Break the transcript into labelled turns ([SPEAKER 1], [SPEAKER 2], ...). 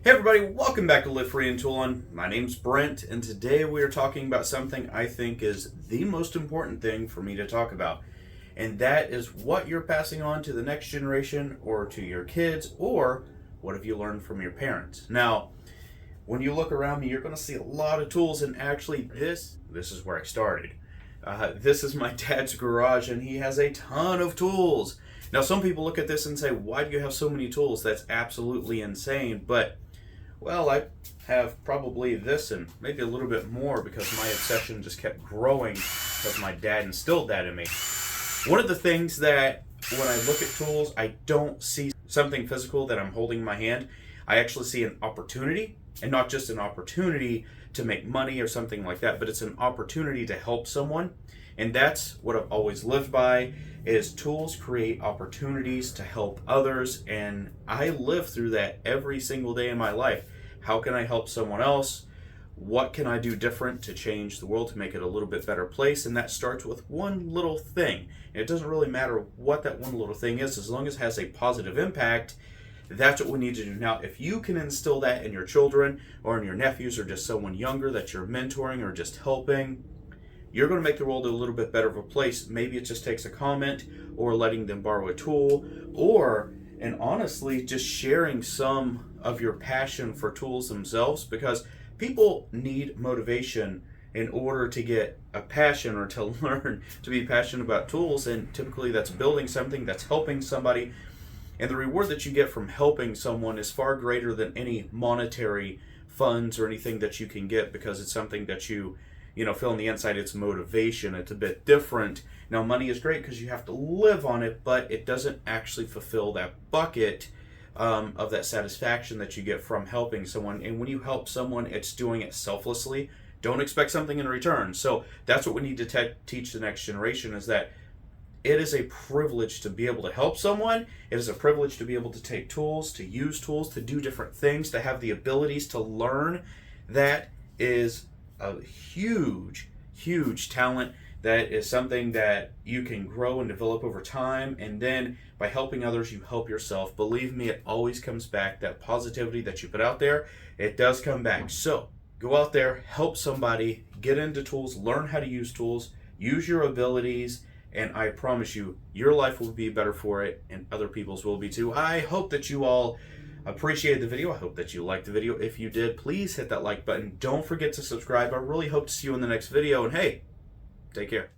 [SPEAKER 1] Hey everybody, welcome back to Live Free and Tool On. My name's Brent, and today we are talking about something I think is the most important thing for me to talk about. And that is what you're passing on to the next generation or to your kids, or what have you learned from your parents. Now, when you look around me, you're going to see a lot of tools, and actually this is where I started. This is my dad's garage, and he has a ton of tools. Now, some people look at this and say, why do you have so many tools? That's absolutely insane, but well, I have probably this and maybe a little bit more because my obsession just kept growing because my dad instilled that in me. One of the things that when I look at tools, I don't see something physical that I'm holding in my hand. I actually see an opportunity, and not just an opportunity to make money or something like that, but it's an opportunity to help someone. And that's what I've always lived by, is tools create opportunities to help others, and I live through that every single day in my life. How can I help someone else? What can I do different to change the world, to make it a little bit better place? And that starts with one little thing. And it doesn't really matter what that one little thing is, as long as it has a positive impact. That's what we need to do. Now, if you can instill that in your children or in your nephews or just someone younger that you're mentoring or just helping, you're going to make the world a little bit better of a place. Maybe it just takes a comment or letting them borrow a tool, or, and honestly, just sharing some of your passion for tools themselves, because people need motivation in order to get a passion or to learn to be passionate about tools. And typically that's building something, that's helping somebody. And the reward that you get from helping someone is far greater than any monetary funds or anything that you can get, because it's something that you feel on the inside. It's motivation. It's a bit different. Now, money is great because you have to live on it, but it doesn't actually fulfill that bucket of that satisfaction that you get from helping someone. And when you help someone, it's doing it selflessly. Don't expect something in return. So that's what we need to teach the next generation, is that it is a privilege to be able to help someone. It is a privilege to be able to take tools, to use tools, to do different things, to have the abilities to learn. That is a huge, huge talent. That is something that you can grow and develop over time. And then by helping others, you help yourself. Believe me, it always comes back. That positivity that you put out there, it does come back. So go out there, help somebody, get into tools, learn how to use tools, use your abilities, and I promise you, your life will be better for it, and other people's will be too. I hope that you all appreciated the video. I hope that you liked the video. If you did, please hit that like button. Don't forget to subscribe. I really hope to see you in the next video. And hey, take care.